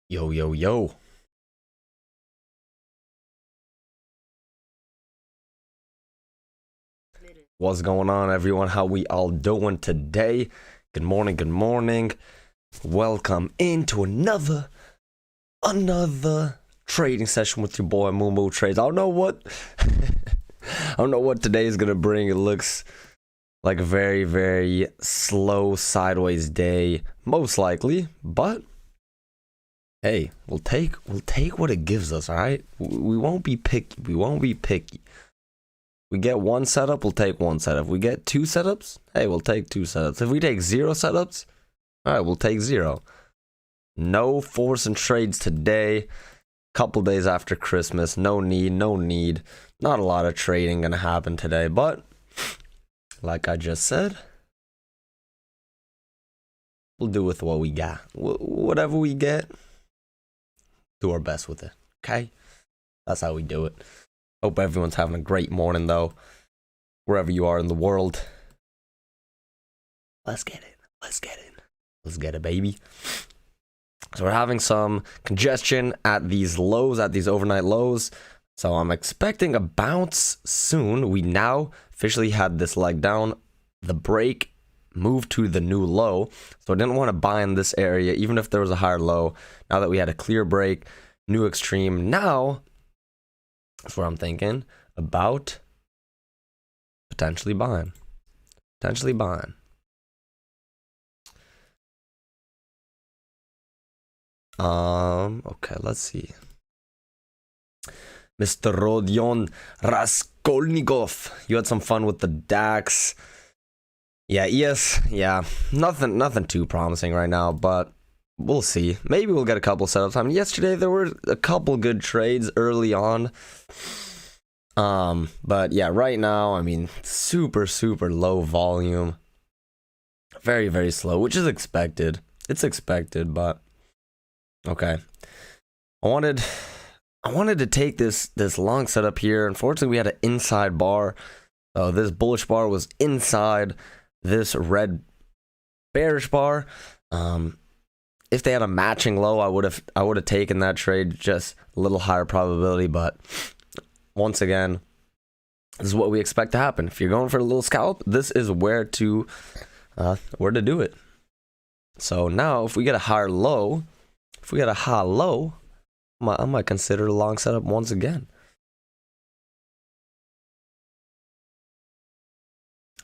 Yo, yo, yo. What's going on, everyone? How we all doing today? Good morning, good morning. Welcome into another trading session with your boy Moo Trades. I don't know what I don't know what today is gonna bring. It looks like a very slow sideways day, most likely, but hey, we'll take what it gives us, all right? We won't be picky. We won't be picky. We get one setup, we'll take one setup. We get two setups, hey, we'll take two setups. If we take zero setups, all right, we'll take zero. No force and trades today. Couple days after Christmas, no need. Not a lot of trading gonna happen today, but like I just said, we'll do with what we got. Whatever we get, do our best with it, okay? That's how we do it. Hope everyone's having a great morning, though, wherever you are in the world. Let's get it, baby. So we're having some congestion at these lows, at these overnight lows. So I'm expecting a bounce soon. We now officially had this leg down. The break moved to the new low. So I didn't want to buy in this area, even if there was a higher low. Now that we had a clear break, new extreme. Now, that's what I'm thinking about potentially buying. Okay, let's see. Mr. Rodion Raskolnikov, you had some fun with the DAX. Yeah, nothing too promising right now, but we'll see. Maybe we'll get a couple setups. I mean, yesterday there were a couple good trades early on. But yeah, right now, I mean, super low volume. Very slow, which is expected. It's expected, but okay. I wanted to take this long setup here. Unfortunately, we had an inside bar. So this bullish bar was inside this red bearish bar. If they had a matching low, I would have taken that trade, just a little higher probability, but once again, this is what we expect to happen. If you're going for a little scalp, this is where to do it. So now if we get a higher low, I might consider a long setup once again.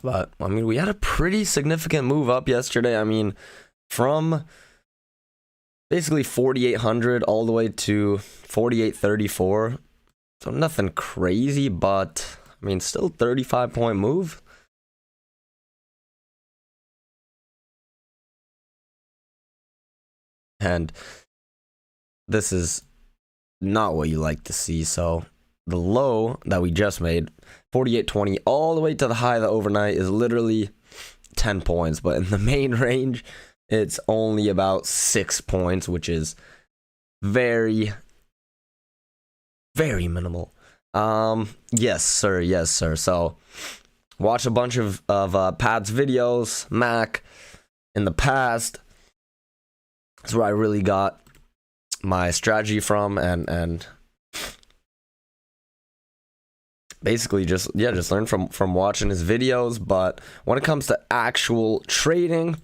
But I mean, we had a pretty significant move up yesterday. I mean, from basically 4,800 all the way to 4,834. So nothing crazy, but I mean, still 35-point move. And this is not what you like to see. So the low that we just made, 48.20, all the way to the high of the overnight is literally 10 points. But in the main range, it's only about 6 points, which is very minimal. Yes, sir. So watch a bunch of Pat's videos, Mac, in the past. That's where I really got my strategy from, and basically just learn from watching his videos. But when it comes to actual trading,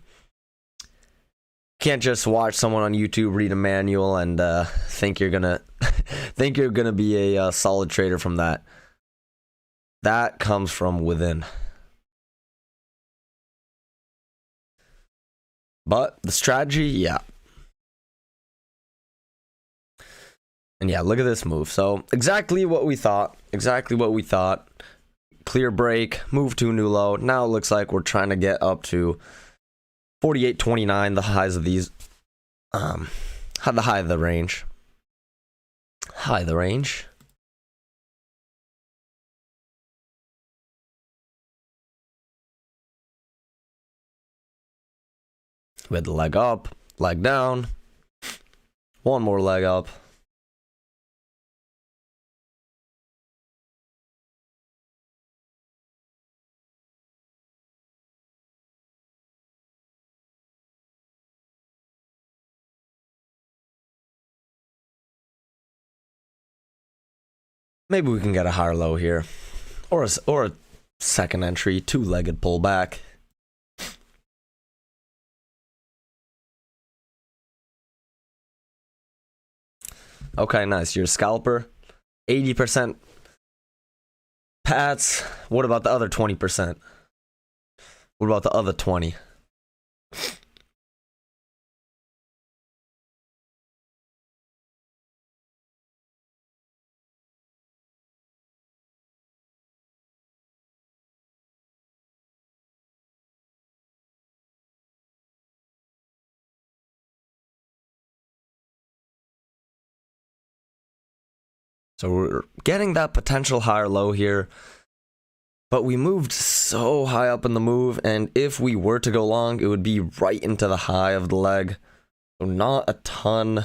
can't just watch someone on YouTube read a manual and think you're gonna be a solid trader from that. That comes from within. But the strategy, yeah. And yeah, look at this move. So exactly what we thought. Clear break, move to a new low. Now it looks like we're trying to get up to 48.29, the highs of these. The high of the range. We had the leg up, leg down, one more leg up. Maybe we can get a higher low here, or a second entry, two-legged pullback. Okay, nice. You're a scalper. 80% Pats. What about the other 20%? What about the other 20? So we're getting that potential higher low here. But we moved so high up in the move, and if we were to go long, it would be right into the high of the leg. So not a ton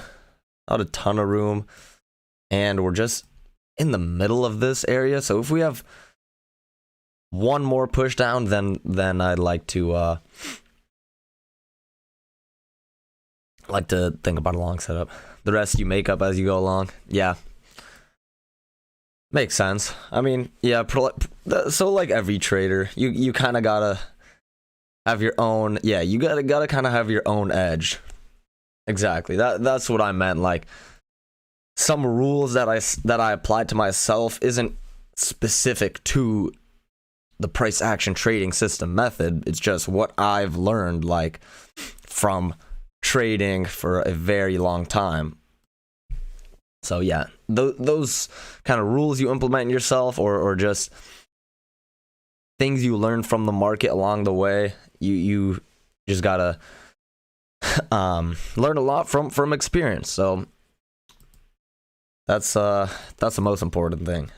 of room. And we're just in the middle of this area. So if we have one more push down, then I'd like to think about a long setup. The rest you make up as you go along. Yeah. Makes sense. I mean, yeah, so like every trader, you kind of gotta have your own, yeah, you gotta kind of have your own edge. Exactly. That's what I meant. Like, some rules that I applied to myself isn't specific to the price action trading system method. It's just what I've learned, like, from trading for a very long time. So yeah, those kind of rules you implement yourself, or just things you learn from the market along the way, you just gotta learn a lot from experience. So that's the most important thing.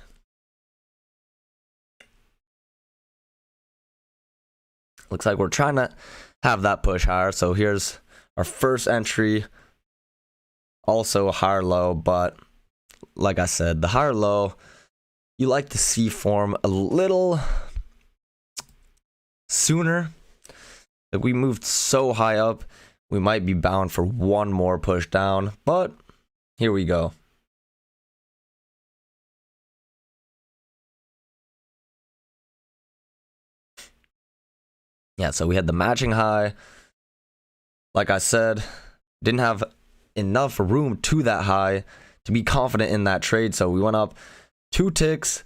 Looks like we're trying to have that push higher. So here's our first entry. Also a higher low, but like I said, the higher low, you like to see form a little sooner. Like, we moved so high up, we might be bound for one more push down, but here we go. Yeah, so we had the matching high. Like I said, didn't have enough room to that high to be confident in that trade, so we went up 2 ticks.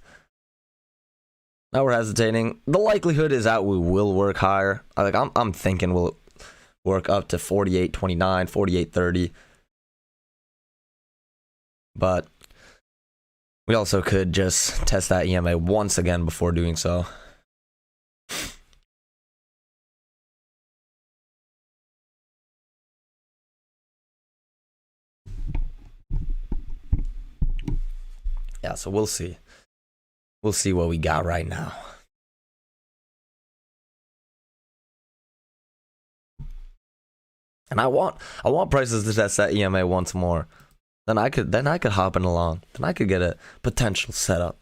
Now we're hesitating. The likelihood is that we will work higher. I'm thinking we'll work up to 48.29, 48.30. But we also could just test that EMA once again before doing so. Yeah, so we'll see. We'll see what we got right now. And I want prices to test that EMA once more. Then I could hop in along. Then I could get a potential setup.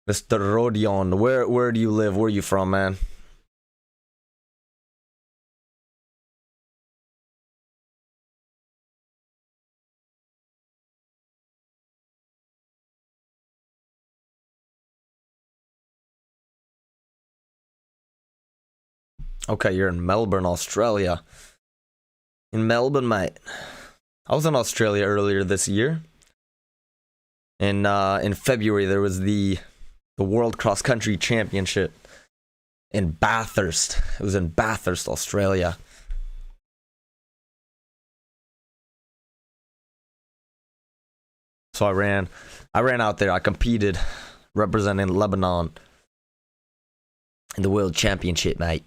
Mr. Rodion, where do you live? Where are you from, man? Okay, you're in Melbourne, Australia. In Melbourne, mate. I was in Australia earlier this year. In February, there was the World Cross Country Championship in Bathurst. It was in Bathurst, Australia. So I ran out there. I competed, representing Lebanon in the World Championship, mate.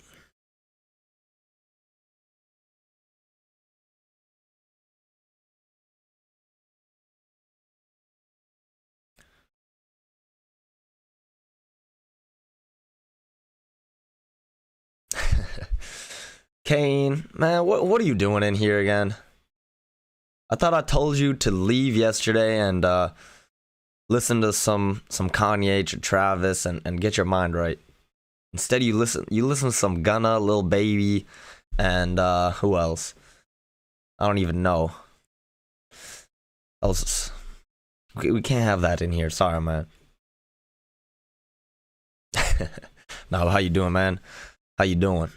Kane, man, what are you doing in here again? I thought I told you to leave yesterday and listen to some Kanye to Travis and get your mind right. Instead, you listen to some Gunna, Lil Baby, and who else? I don't even know. Else, we can't have that in here. Sorry, man. Now, how you doing, man? How you doing?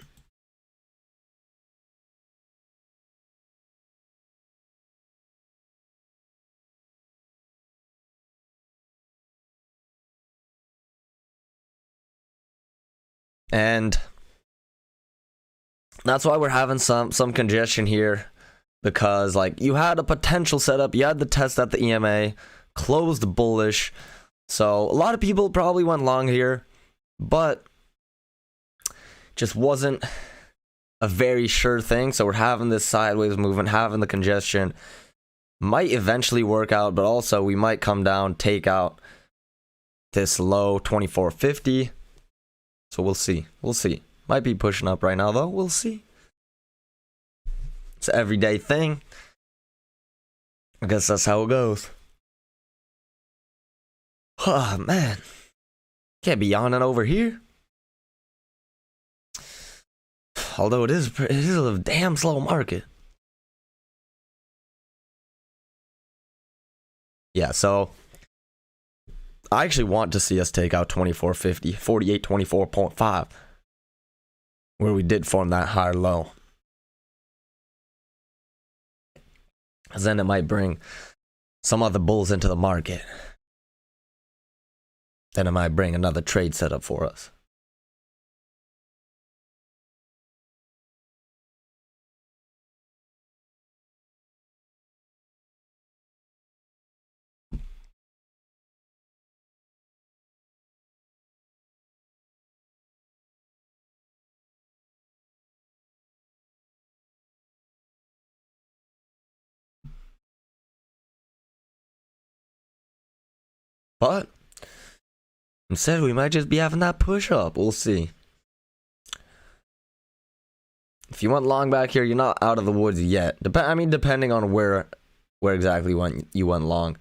And that's why we're having some congestion here, because like you had a potential setup, you had the test at the EMA, closed bullish, so a lot of people probably went long here, but just wasn't a very sure thing. So we're having this sideways movement, having the congestion, might eventually work out, but also we might come down, take out this low 2450. So we'll see. Might be pushing up right now, though. We'll see. It's an everyday thing. I guess that's how it goes. Oh, man. Can't be yawning over here. Although it is a damn slow market. Yeah, so I actually want to see us take out 2450, 4824.5, where we did form that higher low. Because then it might bring some other bulls into the market. Then it might bring another trade setup for us. But instead, we might just be having that push up. We'll see. If you went long back here, you're not out of the woods yet. Depending on where exactly you went long.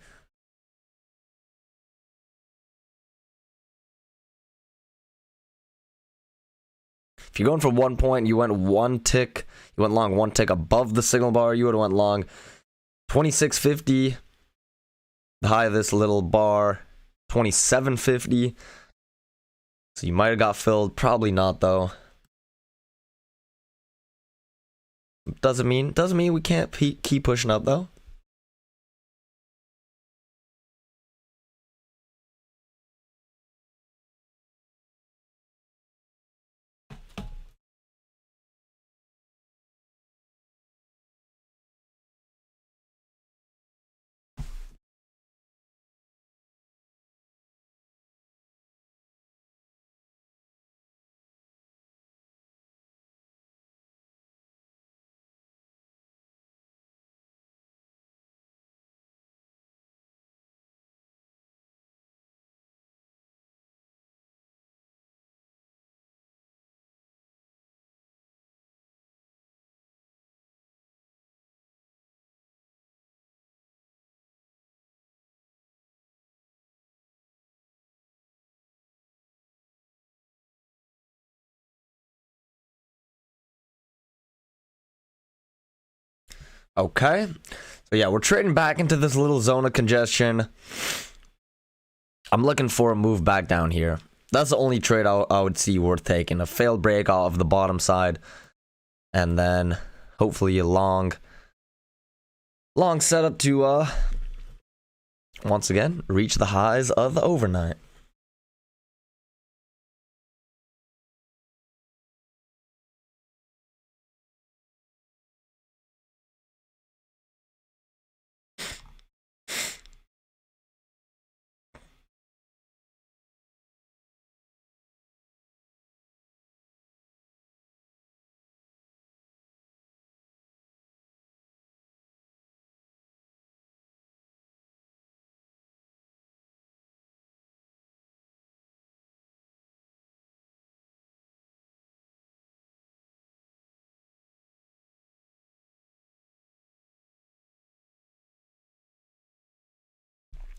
If you're going from 1 point, you went long one tick above the signal bar, you would have went long 2650. The high of this little bar, 2750. So you might have got filled. Probably not, though. Doesn't mean we can't keep pushing up, though. Okay. So yeah, we're trading back into this little zone of congestion. I'm looking for a move back down here. That's the only trade I would see worth taking. A failed breakout of the bottom side. And then hopefully a long setup to once again reach the highs of the overnight.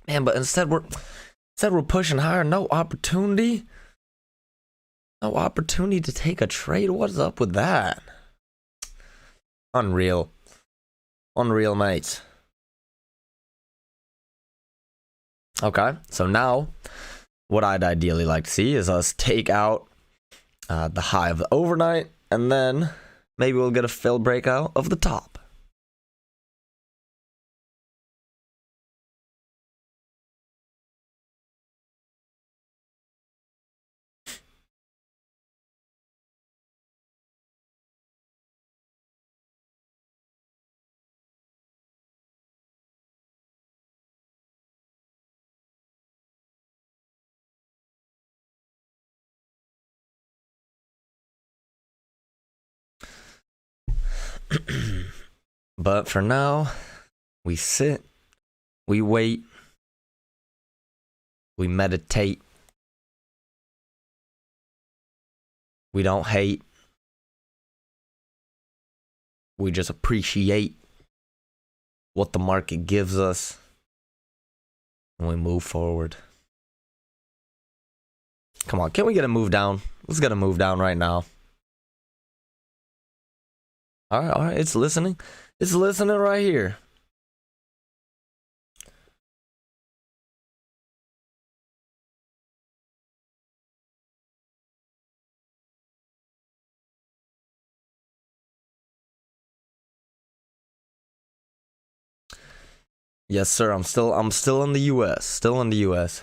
Man, but instead we're pushing higher. No opportunity. No opportunity to take a trade. What's up with that? Unreal. Unreal, mates. Okay, so now what I'd ideally like to see is us take out the high of the overnight, and then maybe we'll get a failed breakout of the top. But for now, we sit, we wait, we meditate, we don't hate, we just appreciate what the market gives us, and we move forward. Come on, can we get a move down? Let's get a move down right now. All right, it's listening. It's listening right here. Yes, sir. I'm still in the US. Still in the US.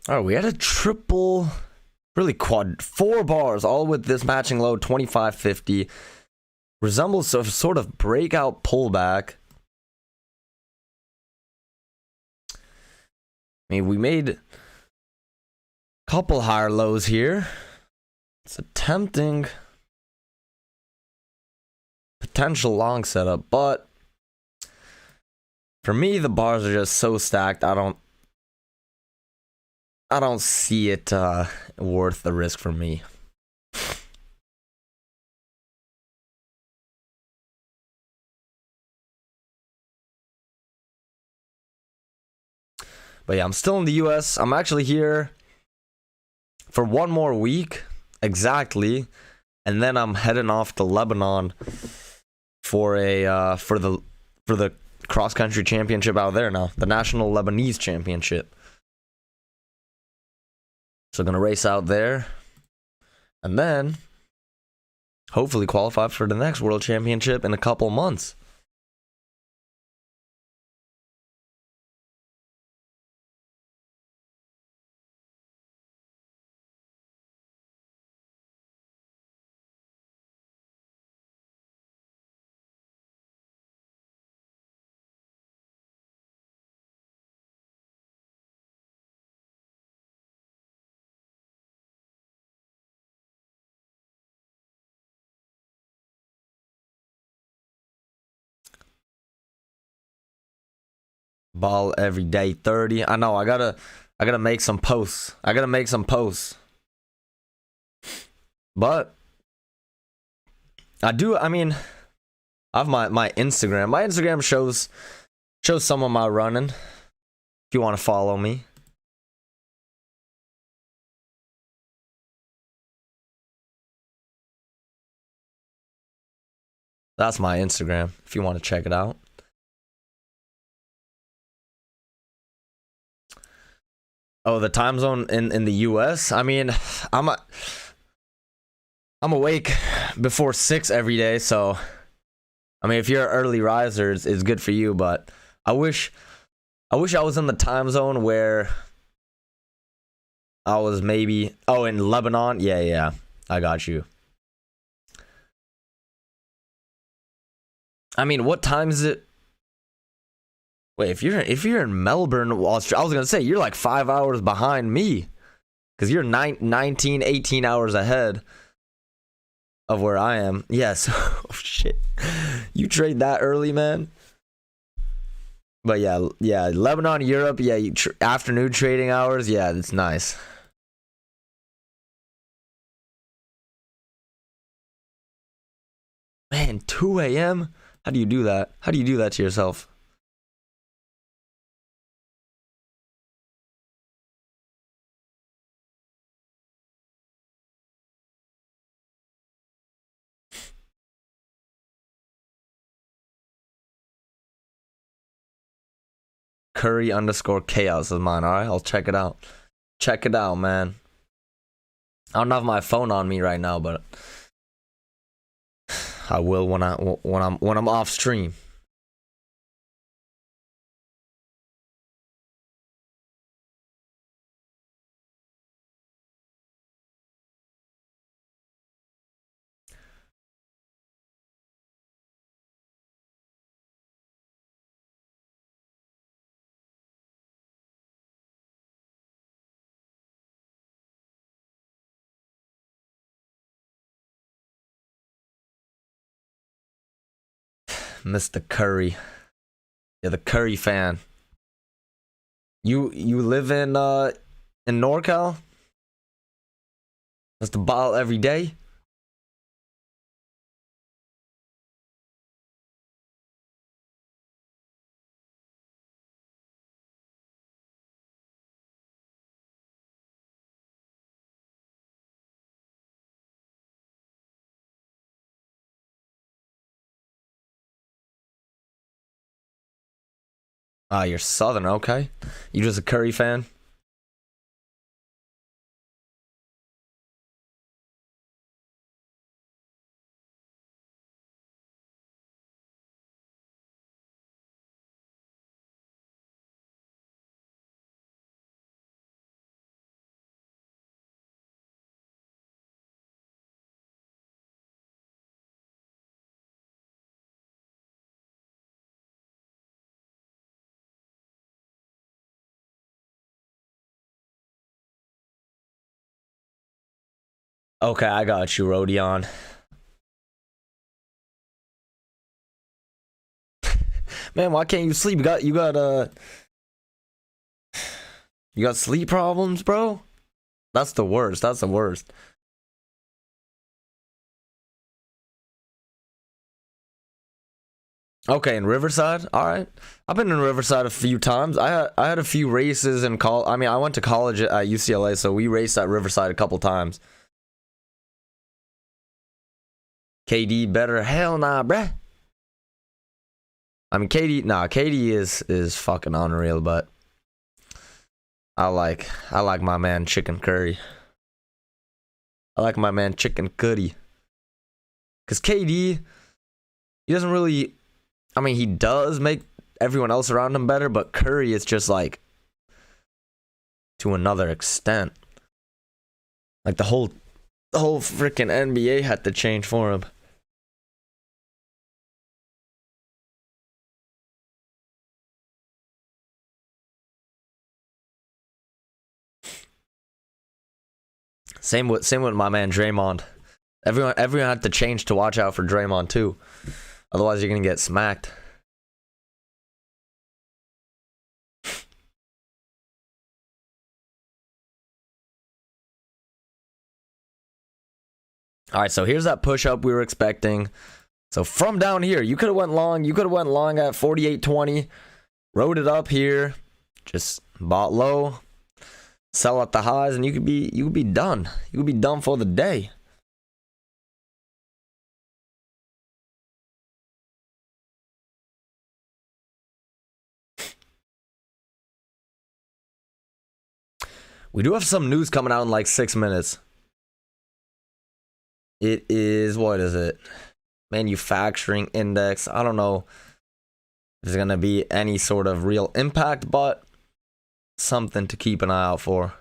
All right, we had a triple, really quad, 4 bars, all with this matching low 25.50. Resembles a sort of breakout pullback. I mean, we made a couple higher lows here. It's a tempting potential long setup, but for me, the bars are just so stacked. I don't see it worth the risk for me. But yeah, I'm still in the US. I'm actually here for 1 more week, exactly, and then I'm heading off to Lebanon for the cross country championship out there now, the National Lebanese Championship. So gonna race out there, and then hopefully qualify for the next World Championship in a couple months. Ball every day 30. I know I gotta make some posts. But I mean, I have my Instagram. My Instagram shows some of my running. If you want to follow me. That's my Instagram if you want to check it out. Oh, the time zone in the US? I mean, I'm awake before 6 every day, so I mean, if you're an early riser, it's good for you, but I wish I was in the time zone where I was maybe in Lebanon. Yeah, I got you. I mean, what time is it? Wait, if you're in Melbourne, Australia, I was gonna say you're like 5 hours behind me, Because you're 19, 18 hours ahead of where I am. Yes. Oh, shit. You trade that early, man? But yeah, Lebanon, Europe, yeah, afternoon trading hours, yeah, that's nice. Man, 2 a.m.? How do you do that? How do you do that to yourself? Curry underscore chaos is mine. All right, I'll check it out. Check it out, man. I don't have my phone on me right now, but I will when I'm off stream. Mr. Curry. You're the Curry fan. You live in NorCal? That's the ball every day? Ah, you're Southern, okay. You just a Curry fan? Okay, I got you, Rodion. Man, why can't you sleep? You got sleep problems, bro? That's the worst. That's the worst. Okay, in Riverside, all right. I've been in Riverside a few times. I had a few races in college. I mean, I went to college at UCLA, so we raced at Riverside a couple times. KD better? Hell nah, bruh. I mean, KD is fucking unreal, but I like my man Chicken Curry. I like my man Chicken Curry. Cause KD, he doesn't really. I mean, he does make everyone else around him better, but Curry is just like to another extent. Like the whole freaking NBA had to change for him. Same with my man Draymond. Everyone had to change to watch out for Draymond too. Otherwise, you're gonna get smacked. All right, so here's that push up we were expecting. So from down here, you could have went long. You could have went long at 48.20. Rode it up here. Just bought low. Sell at the highs, and you could be done. You could be done for the day. We do have some news coming out in like 6 minutes. It is, what is it? Manufacturing index. I don't know if there's going to be any sort of real impact, but something to keep an eye out for.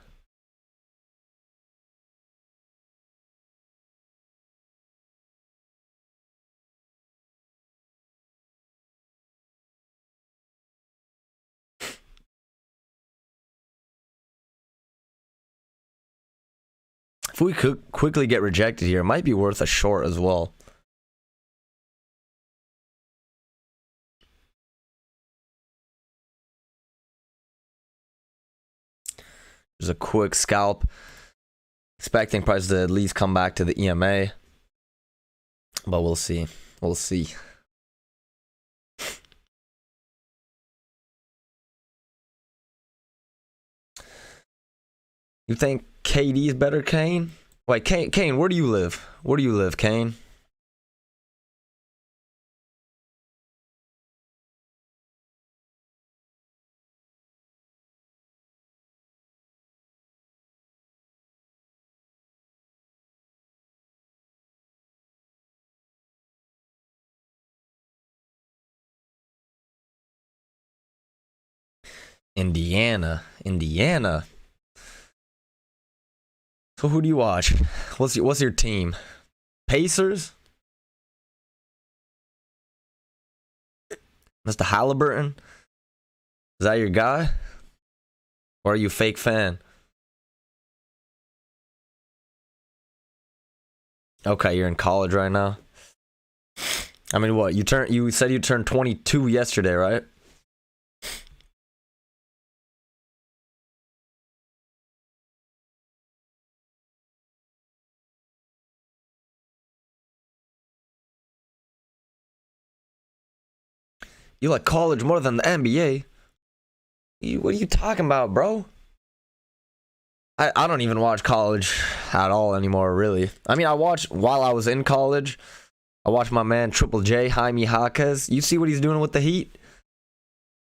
If we could quickly get rejected here, it might be worth a short as well. There's a quick scalp. Expecting price to at least come back to the EMA. But we'll see. We'll see. You think KD is better, Kane? Wait, Kane, where do you live? Where do you live, Kane? Indiana. So who do you watch? What's your team? Pacers? Mr. Halliburton? Is that your guy? Or are you a fake fan? Okay, you're in college right now. I mean, what? You said you turned 22 yesterday, right? You like college more than the NBA? What are you talking about, bro? I don't even watch college at all anymore, really. I mean, I watched while I was in college. I watched my man Triple J, Jaime Jaquez. You see what he's doing with the Heat?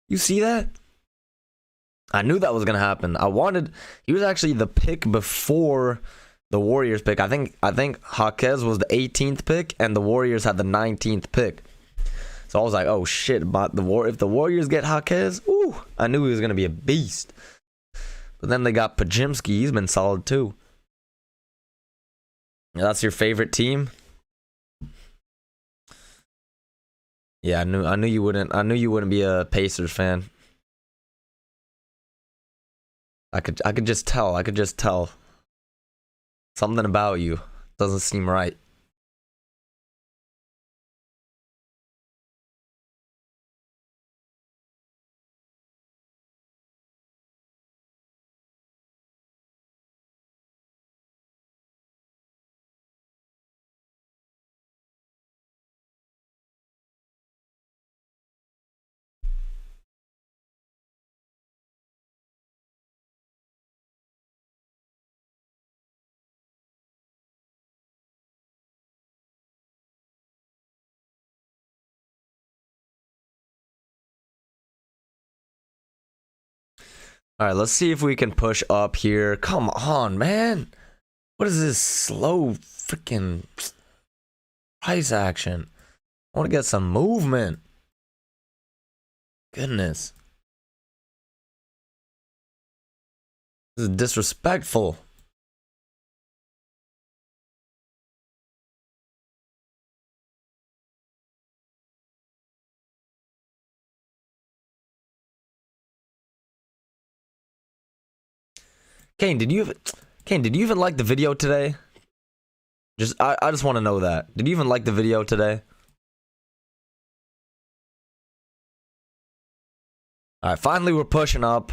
You see that? I knew that was gonna happen. He was actually the pick before the Warriors pick. I think Jaquez was the 18th pick and the Warriors had the 19th pick. So I was like, oh shit, but if the Warriors get Jaquez, ooh, I knew he was gonna be a beast. But then they got Pajimski. He's been solid too. That's your favorite team? Yeah, I knew you wouldn't. I knew you wouldn't be a Pacers fan. I could just tell. I could just tell. Something about you doesn't seem right. All right, let's see if we can push up here. Come on, man. What is this slow freaking price action? I want to get some movement. Goodness. This is disrespectful. Kane, did you even like the video today? I just want to know that. Did you even like the video today? All right, finally we're pushing up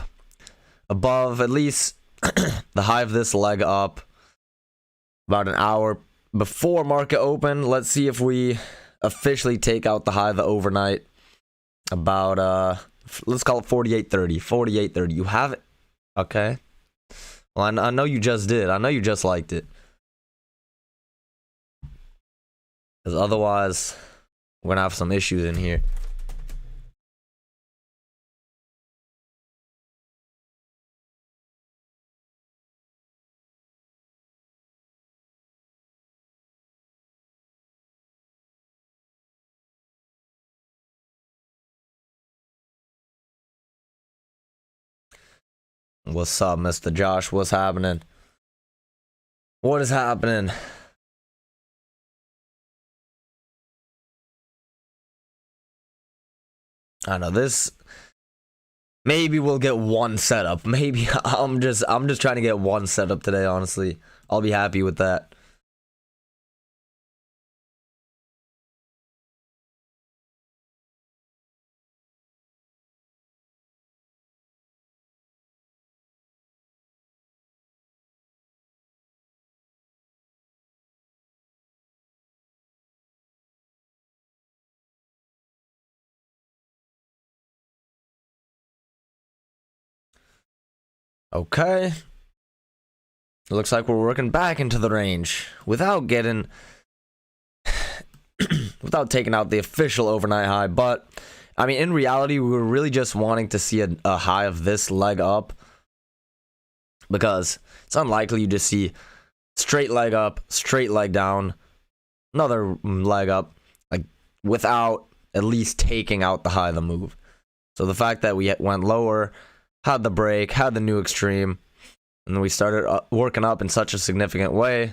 above at least the high of this leg up about an hour before market open. Let's see if we officially take out the high of the overnight about let's call it 48.30. 48.30. You have it? Okay. Well, I know you just did. I know you just liked it. Because otherwise, we're going to have some issues in here. What's up, Mr. Josh? What's happening? What is happening? I know this. Maybe we'll get one setup. Maybe I'm just trying to get one setup today, honestly. I'll be happy with that. Okay. It looks like we're working back into the range without getting without taking out the official overnight high. But I mean, in reality, we were really just wanting to see a high of this leg up, because it's unlikely you just see straight leg up, straight leg down, another leg up, like without at least taking out the high of the move. So the fact that we went lower, had the break, had the new extreme, and then we started working up in such a significant way. I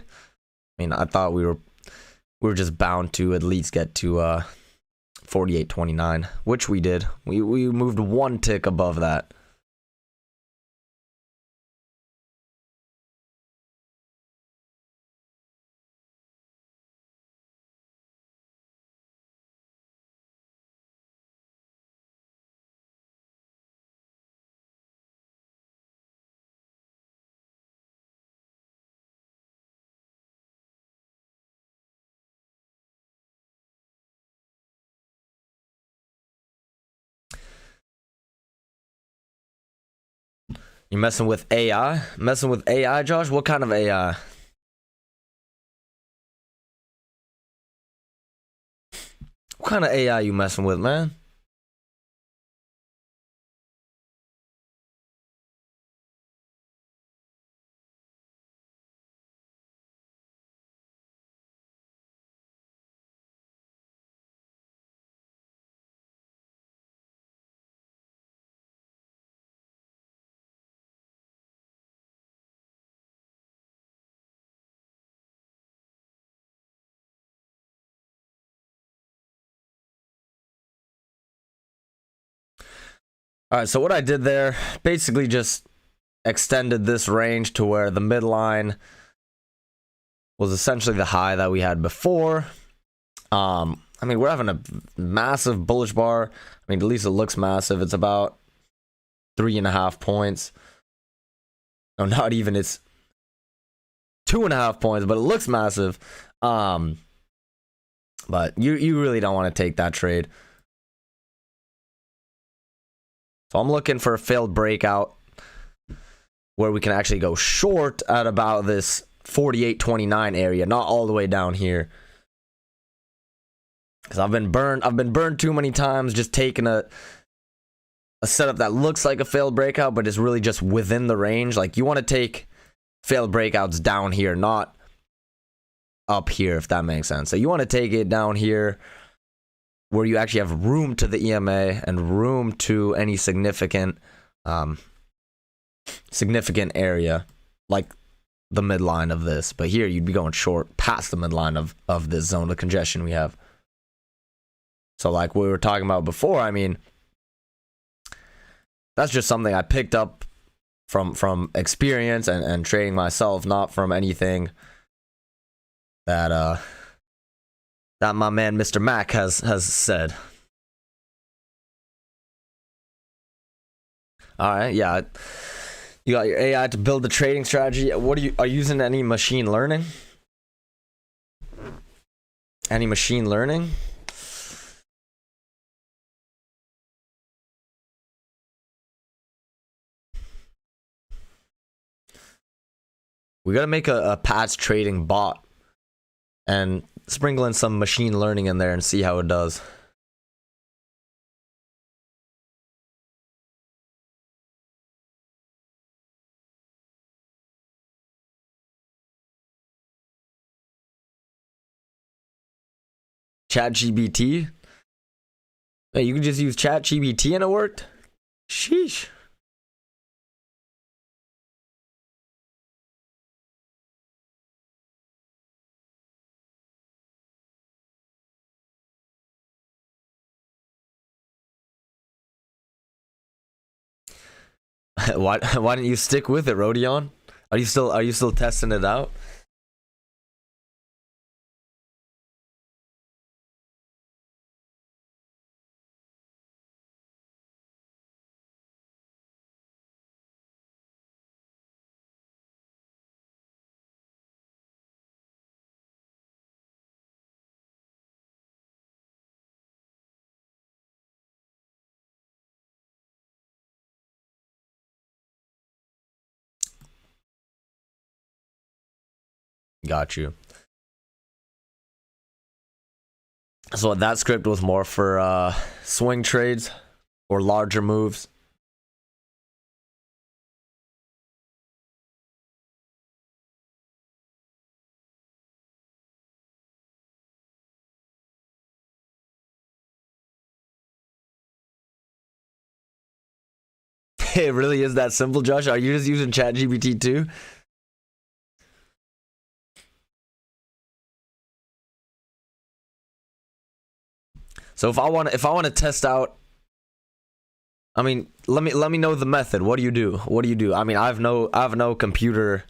mean, I thought we were just bound to at least get to 48.29, which we did. We moved one tick above that. You messing with AI? Messing with AI, Josh? What kind of AI? What kind of AI you messing with, man? All right, so what I did there, basically just extended this range to where the midline was essentially the high that we had before. I mean, we're having a massive bullish bar. I mean, at least it looks massive. It's about 3.5 points. No, not even. It's 2.5 points, but it looks massive. But you really don't want to take that trade. So I'm looking for a failed breakout where we can actually go short at about this 48.29 area, not all the way down here. Because I've been burned too many times just taking a setup that looks like a failed breakout, but is really just within the range. Like, you want to take failed breakouts down here, not up here, if that makes sense. So you want to take it down here where you actually have room to the EMA and room to any significant area, like the midline of this. But here you'd be going short past the midline of this zone of congestion we have. So like we were talking about before, I mean, that's just something I picked up from experience and trading myself, not from anything that that my man Mr. Mac has said. All right, yeah. You got your AI to build the trading strategy. What are you using any machine learning? Any machine learning? We gotta make a patch trading bot and sprinkle in some machine learning in there and see how it does. ChatGPT? Hey, you can just use ChatGPT and it worked? Sheesh. Why didn't you stick with it, Rodion? Are you still testing it out? Got you. So that script was more for swing trades or larger moves. It really is that simple, Josh. Are you just using ChatGPT too? So if I want to test out, I mean, let me know the method. What do you do? What do you do? I mean, I have no computer.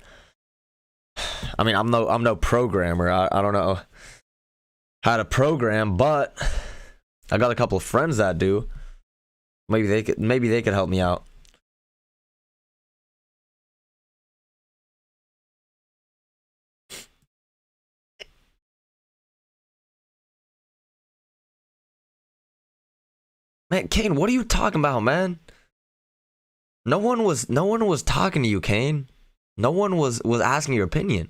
I mean, I'm no programmer. I don't know how to program, but I got a couple of friends that do. Maybe they could help me out. Man, Kane, what are you talking about, man? No one was talking to you, Kane. No one was asking your opinion.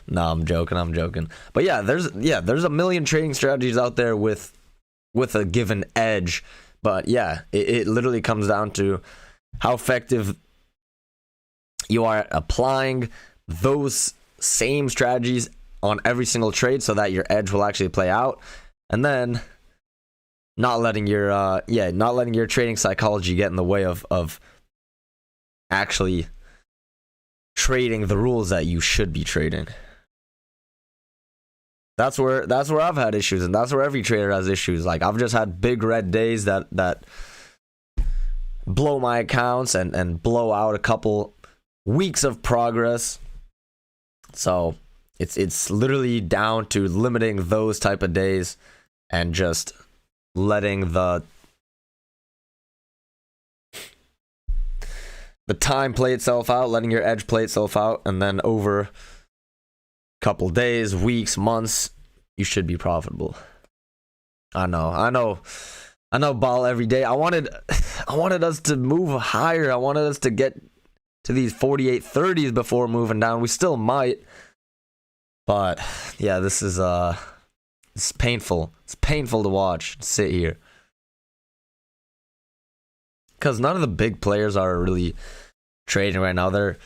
No, I'm joking. But yeah, there's a million trading strategies out there with a given edge. But yeah, it literally comes down to how effective you are at applying those same strategies on every single trade so that your edge will actually play out, and then not letting your trading psychology get in the way of actually trading the rules that you should be trading. That's where I've had issues, and that's where every trader has issues. Like, I've just had big red days that blow my accounts and blow out a couple weeks of progress. So it's literally down to limiting those type of days and just letting the time play itself out, letting your edge play itself out, and then over a couple days, weeks, months, you should be profitable. I know ball every day. I wanted us to move higher. I wanted us to get to these 48.30s before moving down. We still might. But yeah, this is it's painful. It's painful to watch, sit here. Cuz none of the big players are really trading right now. They're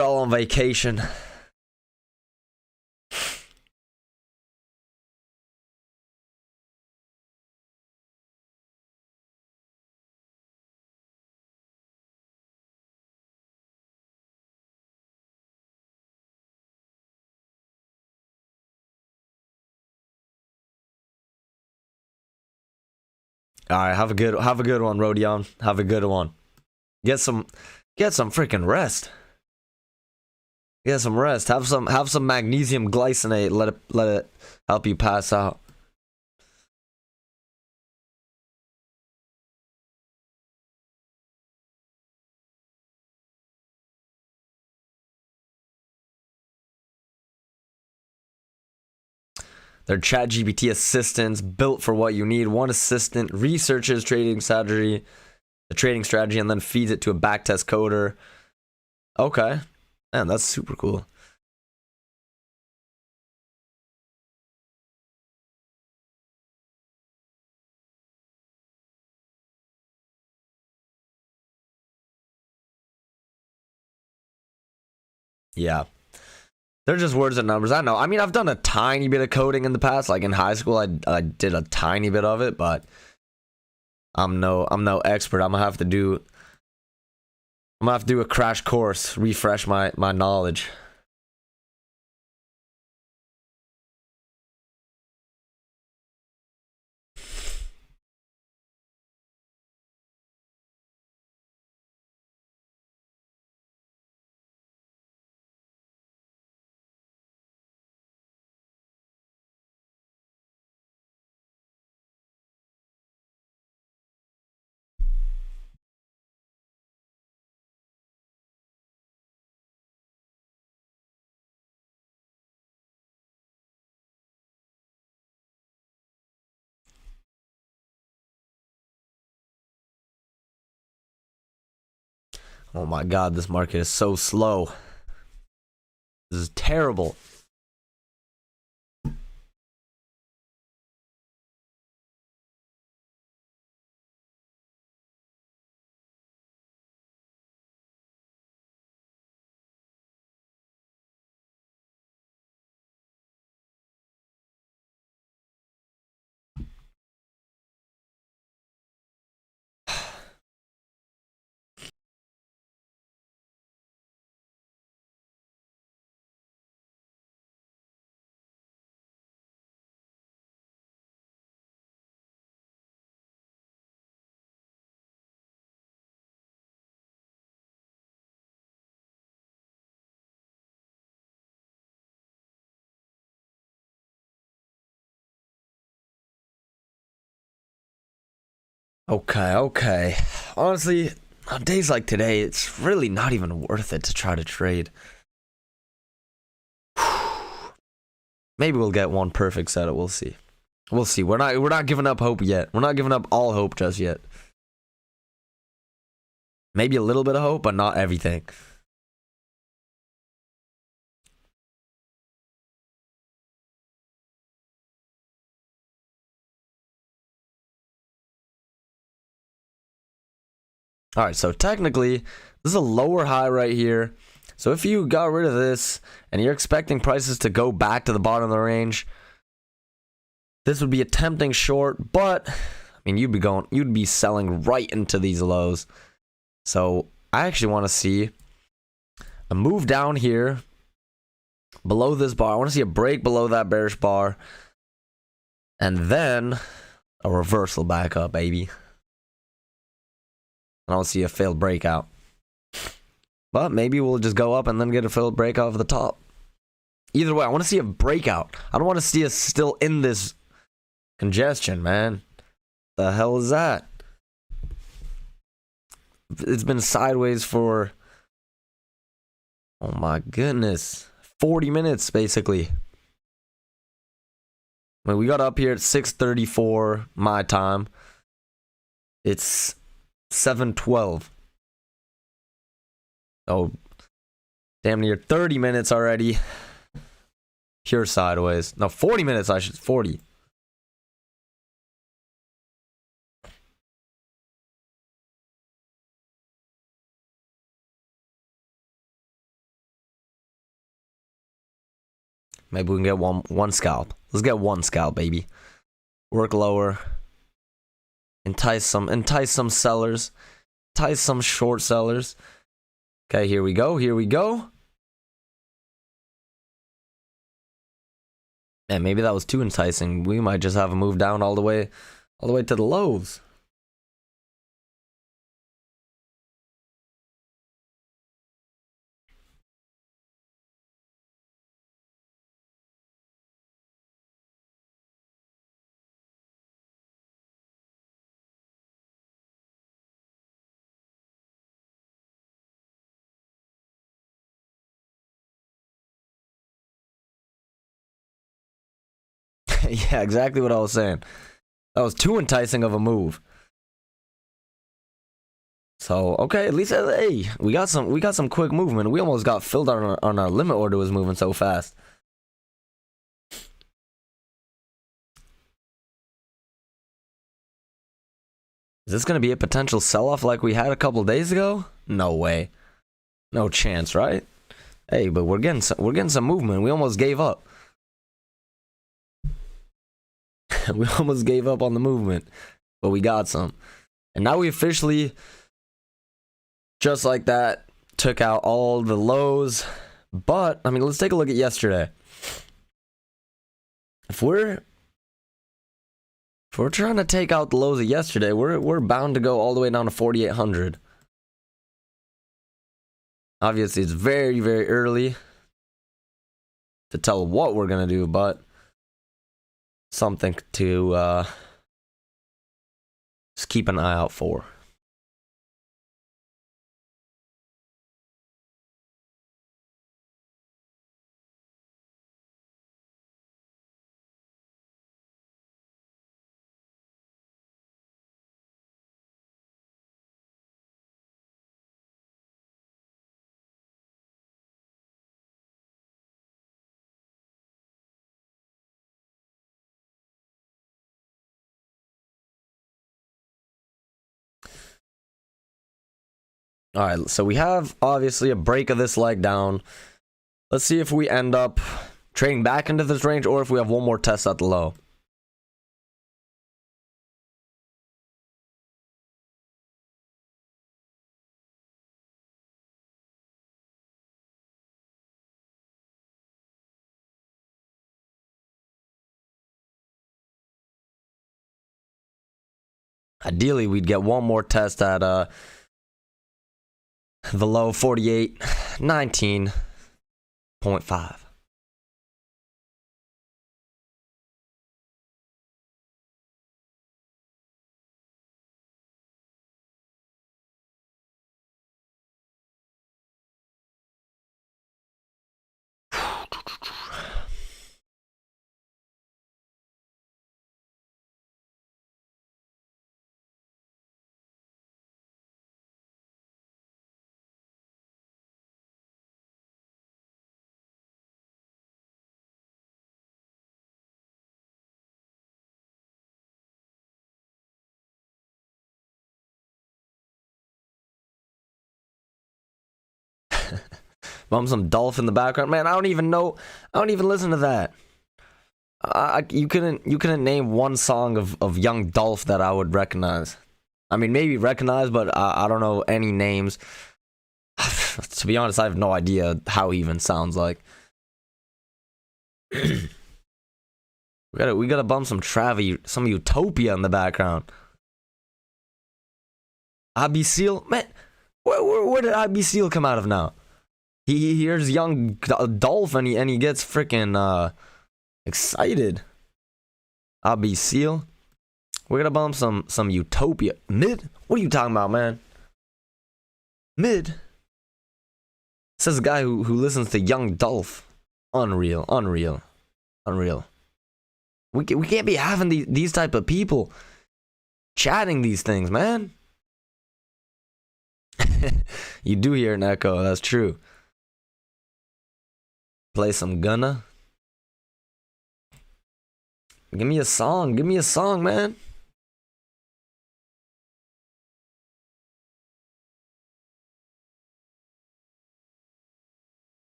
all on vacation. All right, have a good one, Rodion. Have a good one. Get some freaking rest. Get some rest. Have some magnesium glycinate. Let it help you pass out. They're ChatGPT assistants built for what you need. One assistant researches the trading strategy, and then feeds it to a backtest coder. Okay. Man, that's super cool. Yeah. They're just words and numbers. I know. I mean, I've done a tiny bit of coding in the past. Like in high school, I did a tiny bit of it, but I'm no expert. I'm gonna have to do a crash course, refresh my knowledge. Oh my god, this market is so slow. This is terrible. Okay. Honestly, on days like today, it's really not even worth it to try to trade. Maybe we'll get one perfect setup. We'll see. We'll see. We're not giving up hope yet. We're not giving up all hope just yet. Maybe a little bit of hope, but not everything. All right, so technically, this is a lower high right here. So if you got rid of this and you're expecting prices to go back to the bottom of the range, this would be a tempting short, but I mean, you'd be selling right into these lows. So I actually want to see a move down here below this bar. I want to see a break below that bearish bar, and then a reversal back up, baby. I don't see a failed breakout. But maybe we'll just go up and then get a failed breakout of the top. Either way, I want to see a breakout. I don't want to see us still in this congestion, man. The hell is that? It's been sideways for, oh my goodness, 40 minutes basically. I mean, we got up here at 6:34 my time. It's 7:12. Oh, damn near 30 minutes already. Pure sideways. No, 40 minutes, 40. Maybe we can get one scalp. Let's get one scalp, baby. Work lower. Entice some sellers. Entice some short sellers. Okay, here we go. And maybe that was too enticing. We might just have a move down all the way to the lows. Yeah, exactly what I was saying. That was too enticing of a move. So okay, at least hey, we got some quick movement. We almost got filled on our limit order was moving so fast. Is this gonna be a potential sell-off like we had a couple days ago? No way, no chance, right? Hey, but we're getting some movement. We almost gave up. We almost gave up on the movement, but we got some, and now we officially, just like that, took out all the lows. But I mean, let's take a look at yesterday. If we're trying to take out the lows of yesterday, we're bound to go all the way down to 4,800. Obviously, it's very, very early to tell what we're gonna do, but something to just keep an eye out for. All right, so we have obviously a break of this leg down. Let's see if we end up trading back into this range or if we have one more test at the low. Ideally, we'd get one more test at the low 48.19.5. Bump some Dolph in the background, man. I don't even know. I don't even listen to that. You couldn't name one song of Young Dolph that I would recognize. I mean, maybe recognize, but I don't know any names. To be honest, I have no idea how he even sounds like. we gotta bump some some Utopia in the background. IB Seal, man, where did IB Seal come out of now? He hears Young Dolph and he gets freaking excited. IB Seal, we're gonna bump some Utopia. Mid, what are you talking about, man? Mid. Says a guy who listens to Young Dolph. Unreal. We can't be having these type of people chatting these things, man. You do hear an echo, that's true. Play some Gunna. Give me a song, man.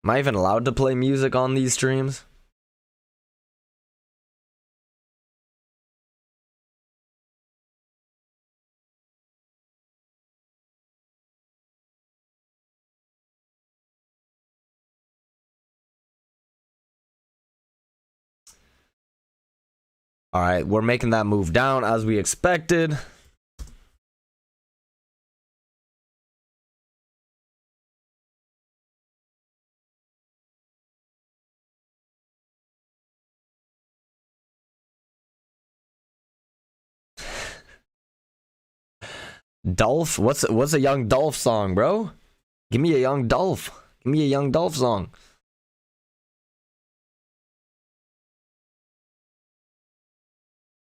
Am I even allowed to play music on these streams? All right, we're making that move down as we expected. Dolph, what's a Young Dolph song, bro? Give me a Young Dolph. Give me a Young Dolph song.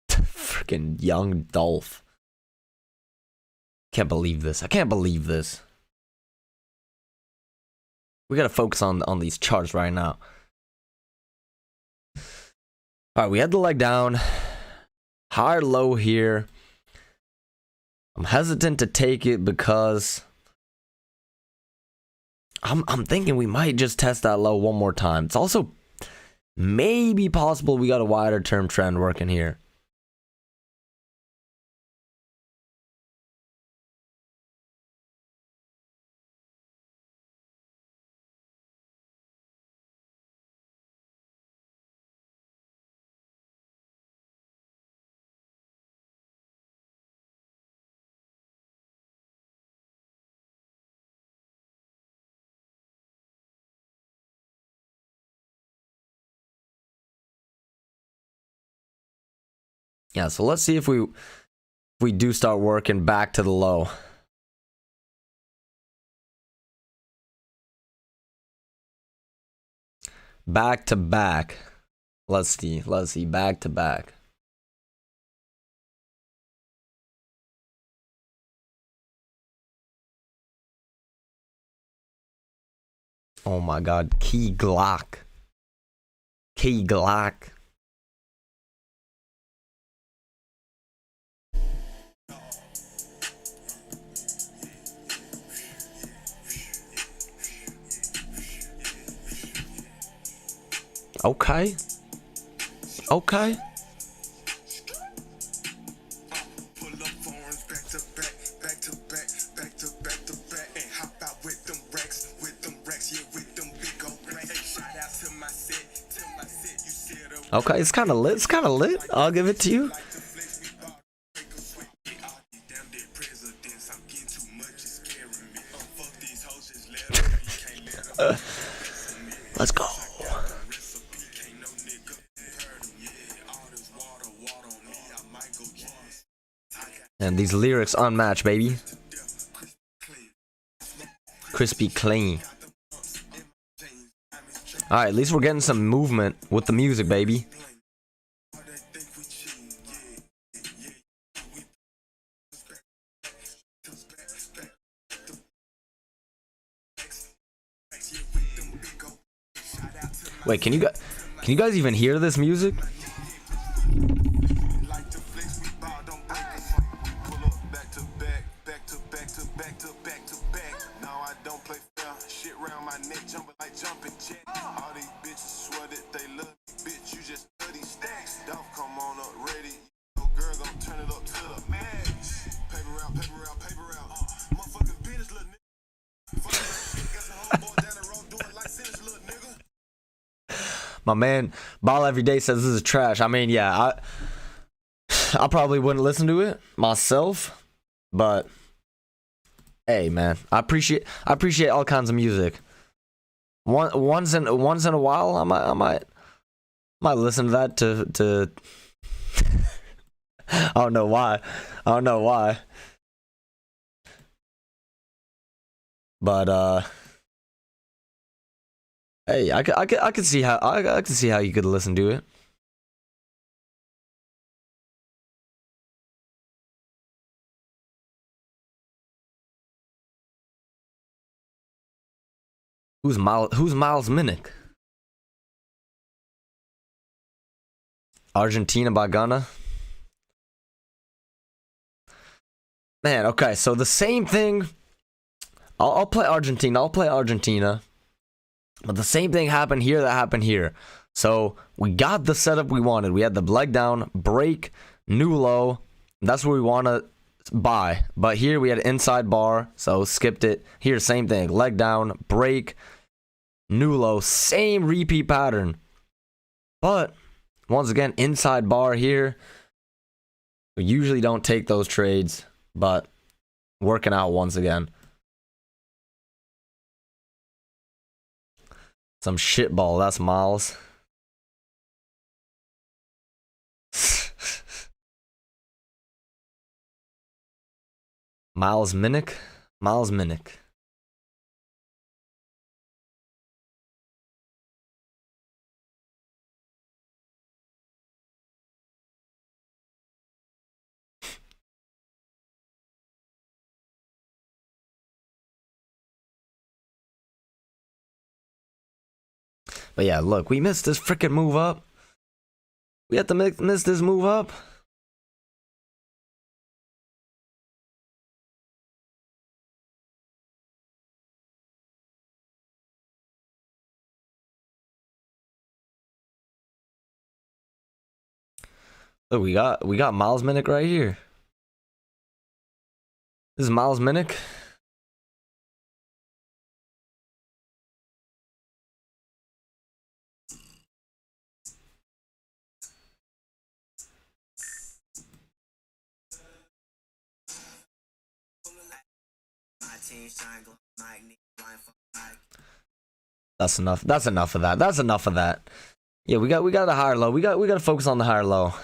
Freaking Young Dolph. Can't believe this. I can't believe this. We gotta focus on these charts right now. All right, we had the leg down. High low here. I'm hesitant to take it because I'm thinking we might just test that low one more time. It's also maybe possible we got a wider term trend working here. Yeah, so let's see if we do start working back to the low. Back to back. Let's see, back to back. Oh my god, Key Glock. Key Glock. Okay. Okay. Okay, it's kind of lit. It's kind of lit. I'll give it to you. Let's go. And these lyrics unmatched, baby. Crispy clean. Alright, at least we're getting some movement with the music, baby. Wait, can you guys even hear this music? My man, Ball Every Day says this is trash. I mean, yeah, I probably wouldn't listen to it myself, but hey, man, I appreciate all kinds of music. Once in a while, I might listen to that to I don't know why. But hey, I could see how you could listen to it. Who's Miles Minnick? Argentina by Ghana. Man, okay, so the same thing. I'll play Argentina. But the same thing happened here that happened here. So we got the setup we wanted. We had the leg down, break, new low. That's what we want to buy. But here we had inside bar, so skipped it. Here, same thing. Leg down, break, new low. Same repeat pattern. But once again, inside bar here. We usually don't take those trades, but working out once again. Some shitball, that's Miles. Miles Minnick? Miles Minnick. But yeah, look, we missed this freaking move up. We had to miss this move up. Look, we got Miles Minnick right here. This is Miles Minnick. That's enough. That's enough of that. That's enough of that. Yeah, we got a higher low. We got to focus on the higher low.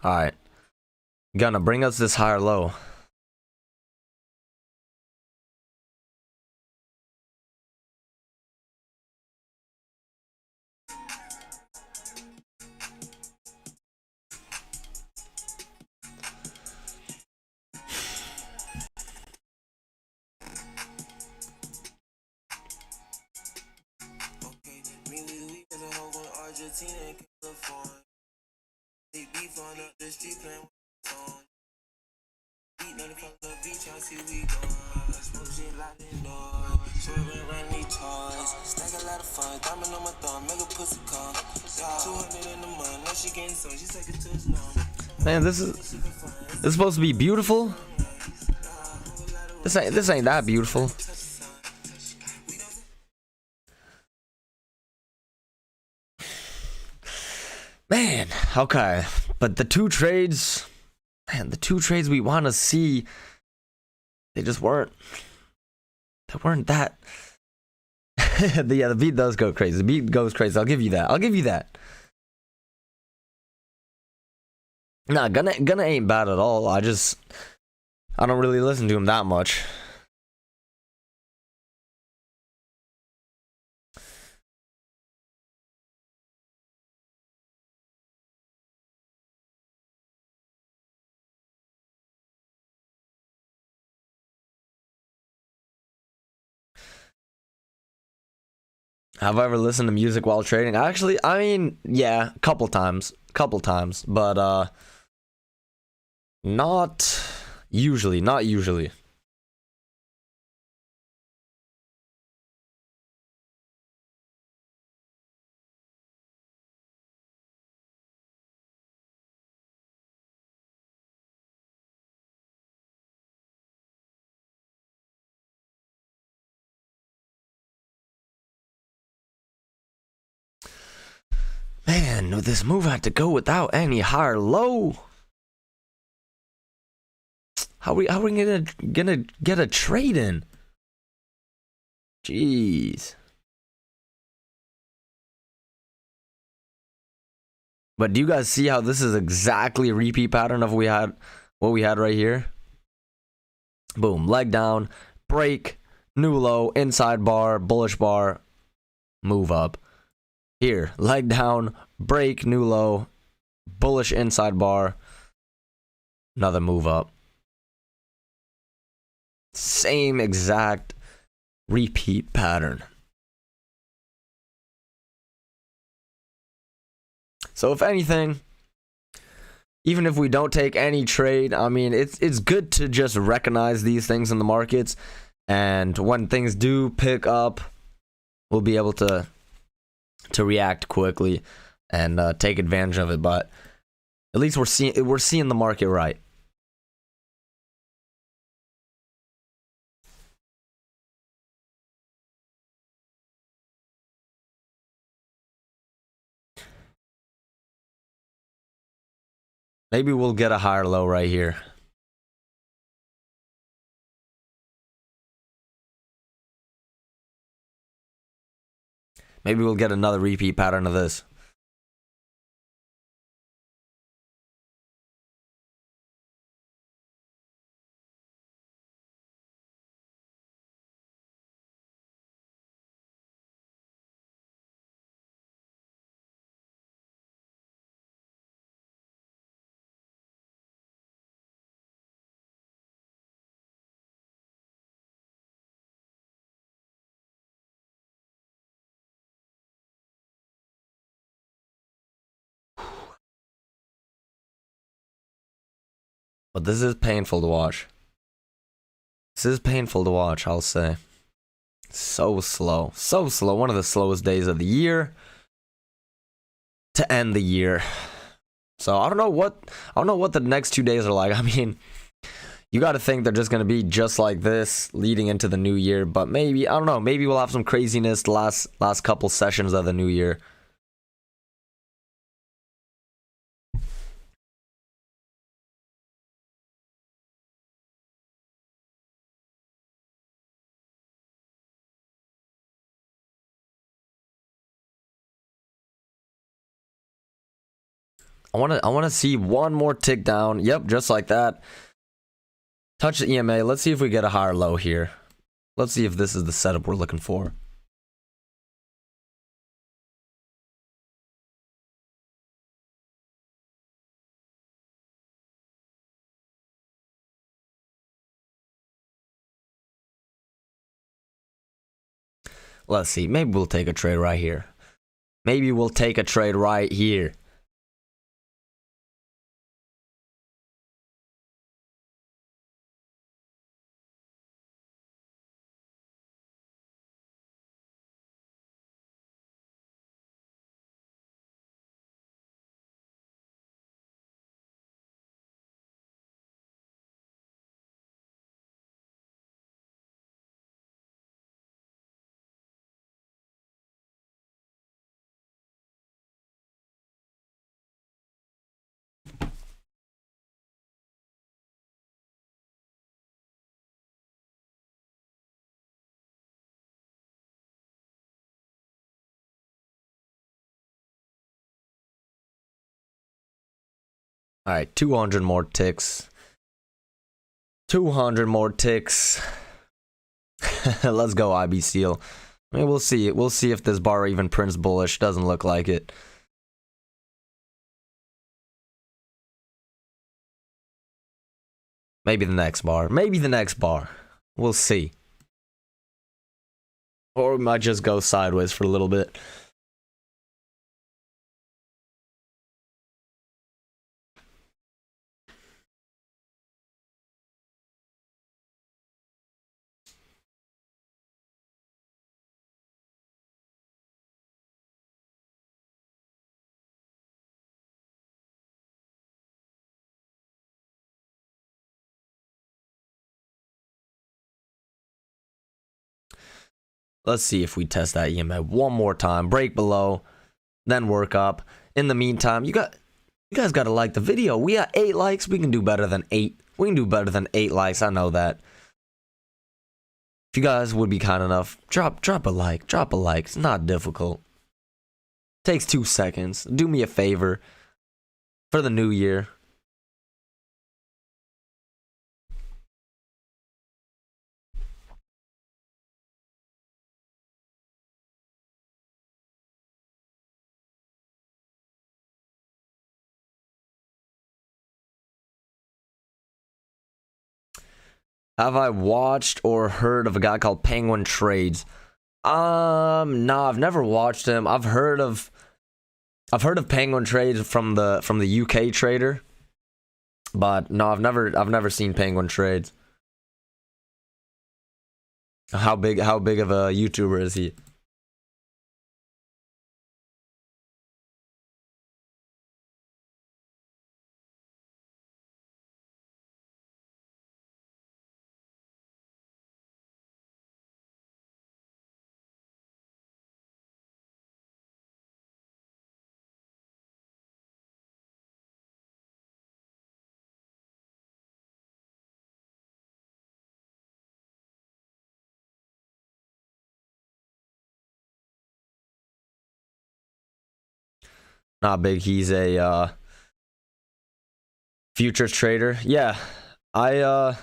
All right. Gonna bring us this higher low. Man, this is supposed to be beautiful. This ain't that beautiful. Man, okay. But the two trades, man, the two trades we want to see, they just weren't. They weren't that. Yeah, the beat does go crazy. The beat goes crazy. I'll give you that. I'll give you that. Nah, Gunna ain't bad at all. I don't really listen to him that much. Have I ever listened to music while trading? Actually, I mean, yeah, a couple times, but not usually, not usually. Man, this move had to go without any higher low. How we gonna get a trade in? Jeez. But do you guys see how this is exactly a repeat pattern of what we had right here? Boom, leg down, break, new low, inside bar, bullish bar, move up. Here, leg down, break, new low, bullish inside bar, another move up. Same exact repeat pattern. So if anything, even if we don't take any trade, I mean, it's good to just recognize these things in the markets, and when things do pick up, we'll be able to react quickly and take advantage of it. But at least we're seeing the market right. Maybe we'll get a higher low right here. Maybe we'll get another repeat pattern of this. But this is painful to watch. This is painful to watch, I'll say. So slow. So slow. One of the slowest days of the year to end the year. So I don't know what the next 2 days are like. I mean, you got to think they're just going to be just like this leading into the new year, but maybe, I don't know, maybe we'll have some craziness the last couple sessions of the new year. I want to see one more tick down. Yep, just like that. Touch the EMA. Let's see if we get a higher low here. Let's see if this is the setup we're looking for. Let's see. Maybe we'll take a trade right here. Maybe we'll take a trade right here. All right, 200 more ticks. 200 more ticks. Let's go, IB Seal. I mean, we'll see. We'll see if this bar even prints bullish. Doesn't look like it. Maybe the next bar. Maybe the next bar. We'll see. Or we might just go sideways for a little bit. Let's see if we test that EMA one more time. Break below, then work up. In the meantime, you guys gotta like the video. We got 8 likes. We can do better than 8. We can do better than 8 likes. I know that. If you guys would be kind enough, drop a like. Drop a like. It's not difficult. Takes 2 seconds. Do me a favor for the new year. Have I watched or heard of a guy called Penguin Trades? No, I've never watched him. I've heard of Penguin Trades from the UK trader. But no, I've never seen Penguin Trades. How big of a YouTuber is he? Not big. He's a futures trader. Yeah. I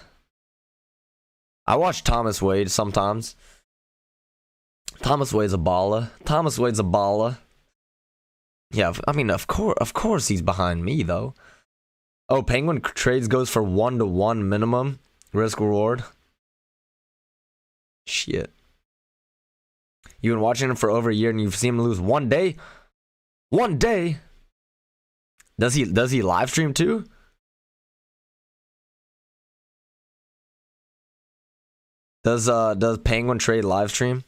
watch Thomas Wade sometimes. Thomas Wade's a baller. Thomas Wade's a baller. Yeah, I mean, of course he's behind me though. Oh, Penguin Trades goes for 1-to-1 minimum risk reward. Shit. You've been watching him for over a year and you've seen him lose one day. One day. Does he live stream too? Does Penguin Trade live stream?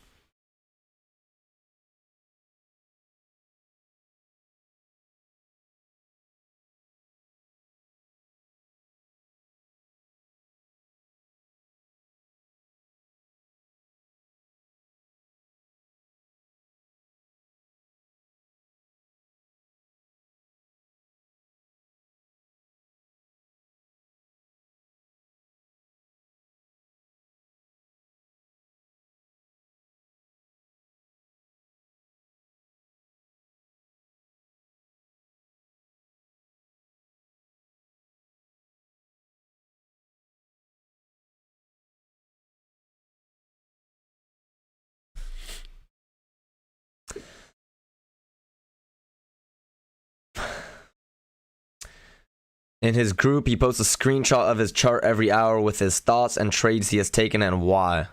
In his group, he posts a screenshot of his chart every hour with his thoughts and trades he has taken and why.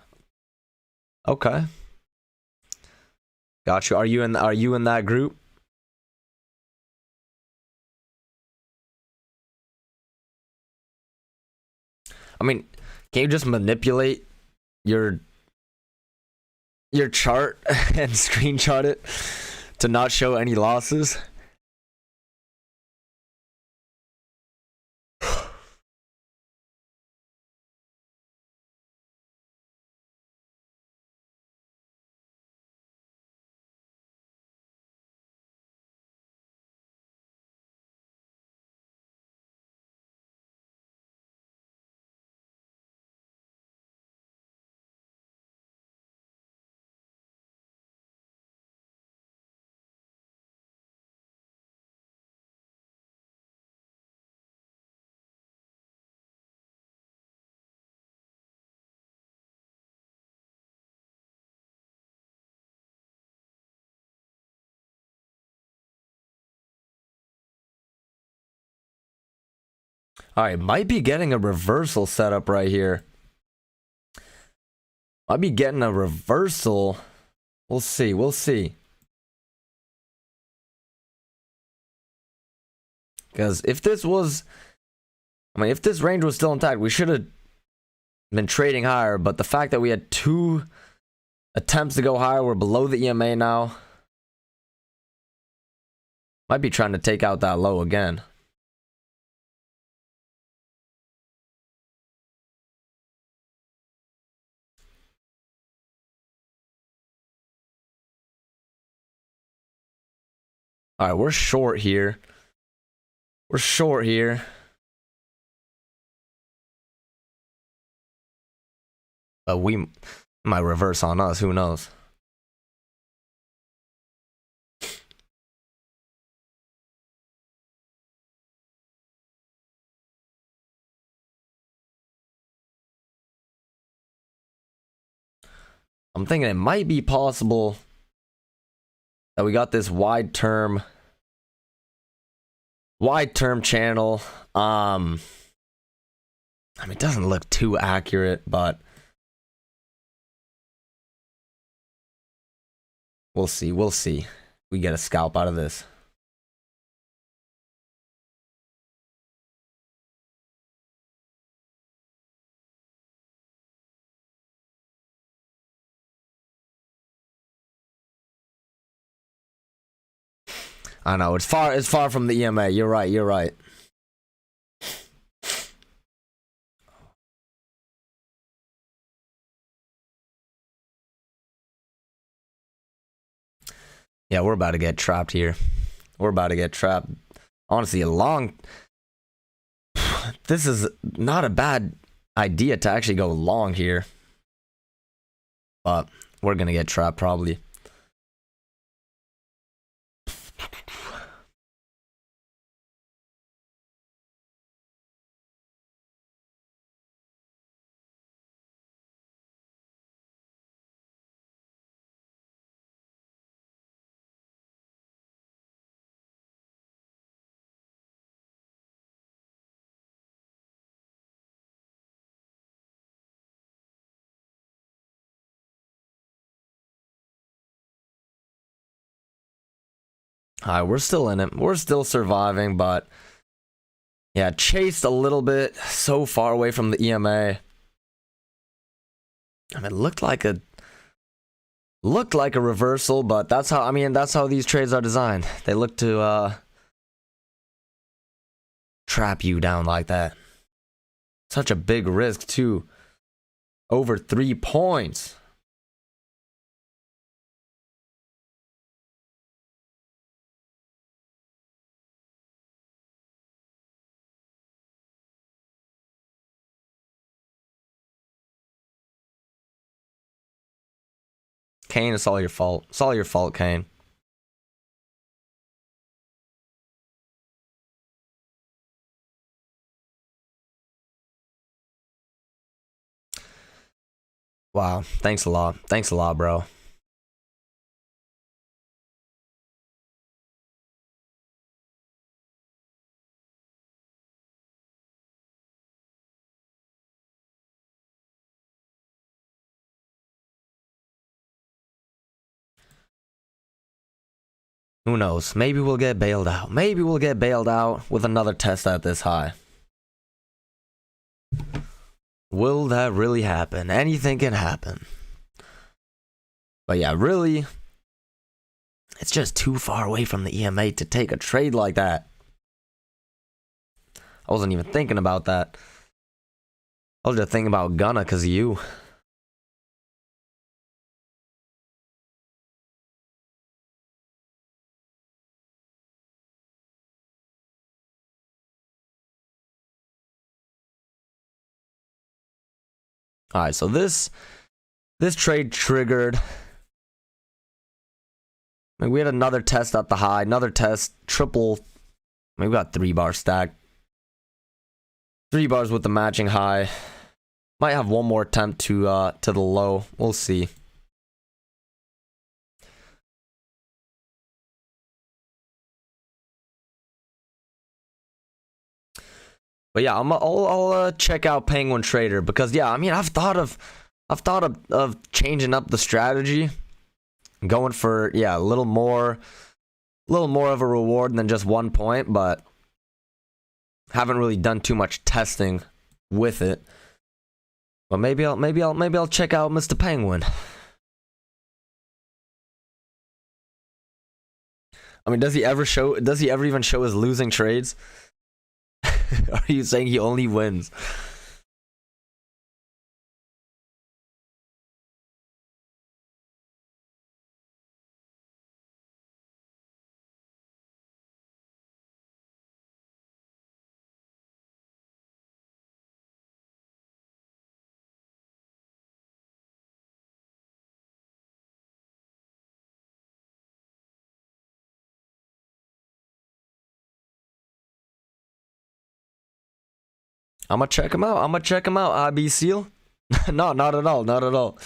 Okay. Got you. Are you in that group? I mean, can you just manipulate your chart and screenshot it to not show any losses? All right, might be getting a reversal setup right here. Might be getting a reversal. We'll see. We'll see. Because if this was, I mean, if this range was still intact, we should have been trading higher. But the fact that we had 2 attempts to go higher, we're below the EMA now. Might be trying to take out that low again. All right, we're short here. We're short here. We might reverse on us. Who knows? I'm thinking it might be possible that we got this wide term channel. I mean, it doesn't look too accurate, but we'll see. We'll see. We get a scalp out of this. I know it's far from the EMA. You're right. You're right. Yeah, we're about to get trapped here. We're about to get trapped. Honestly, this is not a bad idea to actually go long here. But we're gonna get trapped probably. Alright, we're still in it. We're still surviving, but yeah, chased a little bit. So far away from the EMA. I mean, it looked like a reversal, but that's how these trades are designed. They look to trap you down like that. Such a big risk too. Over 3 points. Kane, it's all your fault. It's all your fault, Kane. Wow. Thanks a lot. Thanks a lot, bro. Who knows? Maybe we'll get bailed out. Maybe we'll get bailed out with another test at this high. Will that really happen? Anything can happen. But yeah, really, it's just too far away from the EMA to take a trade like that. I wasn't even thinking about that. I was just thinking about Gunna because of you. Alright, so this trade triggered. I mean, we had another test at the high, another test, triple. I mean, we got 3-bar stack. 3 bars with the matching high. Might have one more attempt to the low. We'll see. But yeah, I'll check out Penguin Trader because yeah, I mean I've thought of changing up the strategy, going for yeah a little more of a reward than just 1 point, but haven't really done too much testing with it. But maybe I'll check out Mr. Penguin. I mean, does he ever even show his losing trades? Are you saying he only wins? I'm gonna check him out. IB Seal? No, not at all. Not at all.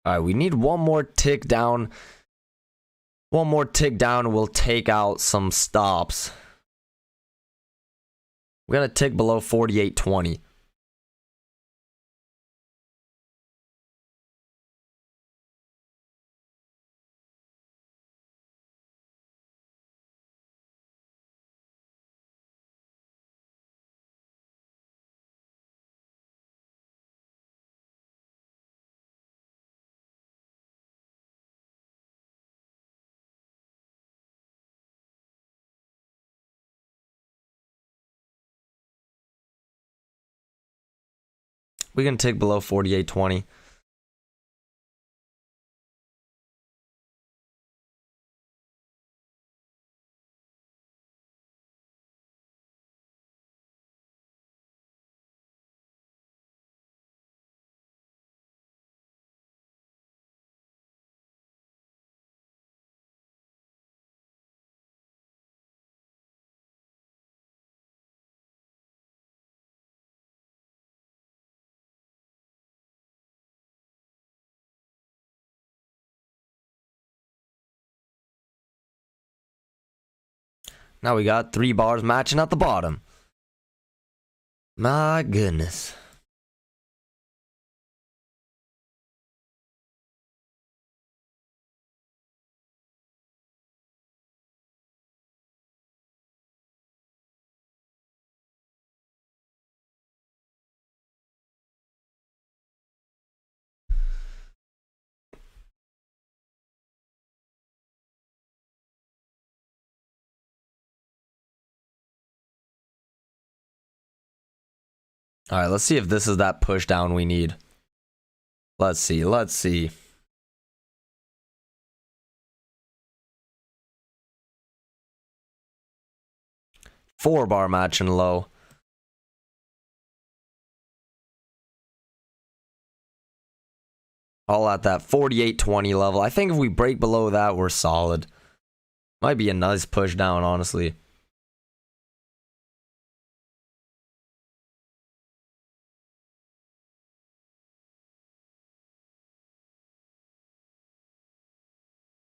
All right, we need one more tick down. One more tick down will take out some stops. We're gonna tick below 48.20. We can tick below 48.20. Now we got 3 bars matching at the bottom. My goodness. All right, let's see if this is that push down we need. Let's see. Four bar matching low. All at that 48.20 level. I think if we break below that, we're solid. Might be a nice push down, honestly.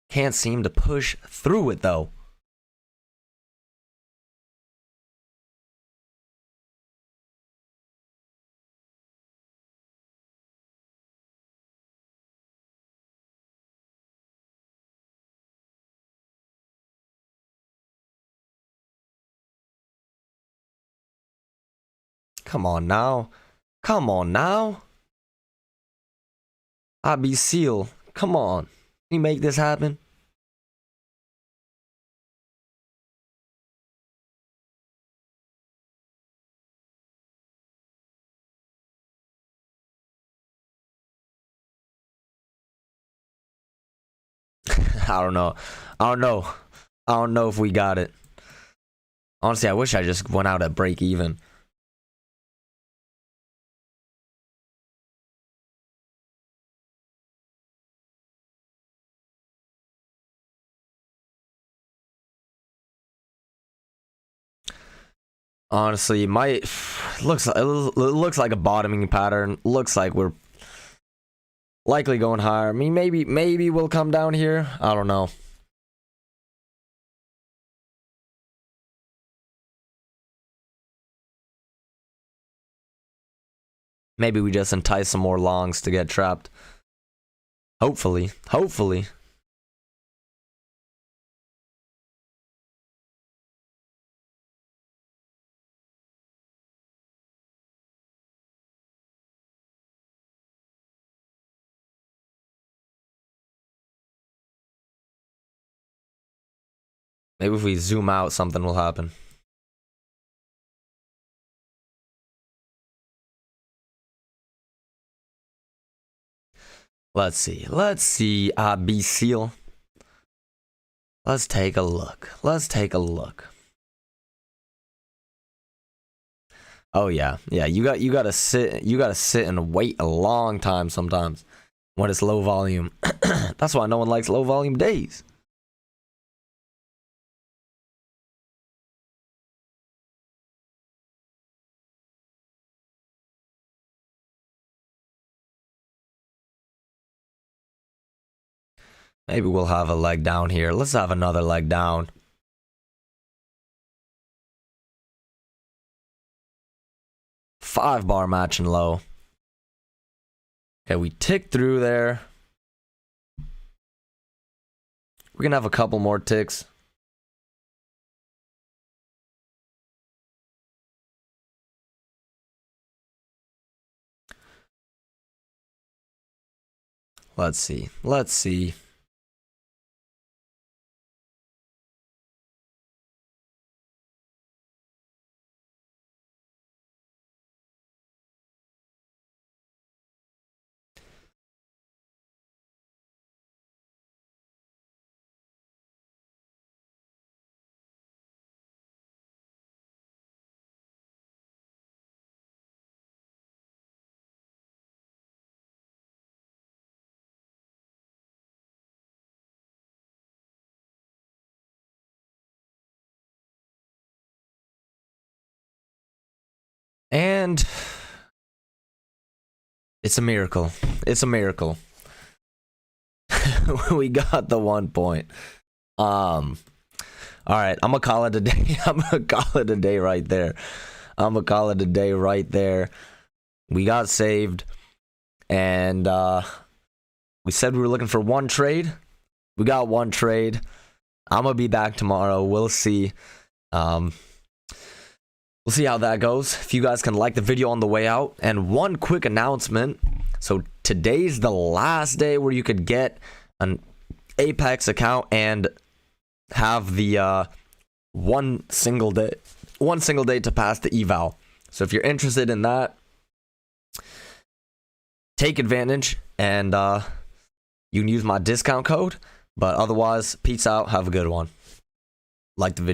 Can't seem to push through it, though. Come on now. Come on now. IB Seal. Come on. Can you make this happen? I don't know. I don't know if we got it. Honestly, I wish I just went out at break even. Honestly, looks like a bottoming pattern. Looks like we're likely going higher. I mean, maybe we'll come down here. I don't know. Maybe we just entice some more longs to get trapped. Hopefully. Maybe if we zoom out, something will happen. Let's see, B seal. Let's take a look. Oh yeah, you gotta sit and wait a long time sometimes when it's low volume. That's why no one likes low volume days. Maybe we'll have a leg down here. Let's have another leg down. Five-bar matching low. Okay, we tick through there. We're gonna have a couple more ticks. Let's see. And it's a miracle. We got the 1 point. All right, I'm gonna call it a day. Right there. We got saved, and we said we were looking for one trade. We got one trade. I'm gonna be back tomorrow. We'll see. We'll see how that goes. If you guys can like the video on the way out. And one quick announcement. So today's the last day where you could get an Apex account and have the one single day to pass the eval. So if you're interested in that, take advantage, and you can use my discount code. But otherwise, peace out. Have a good one. Like the video.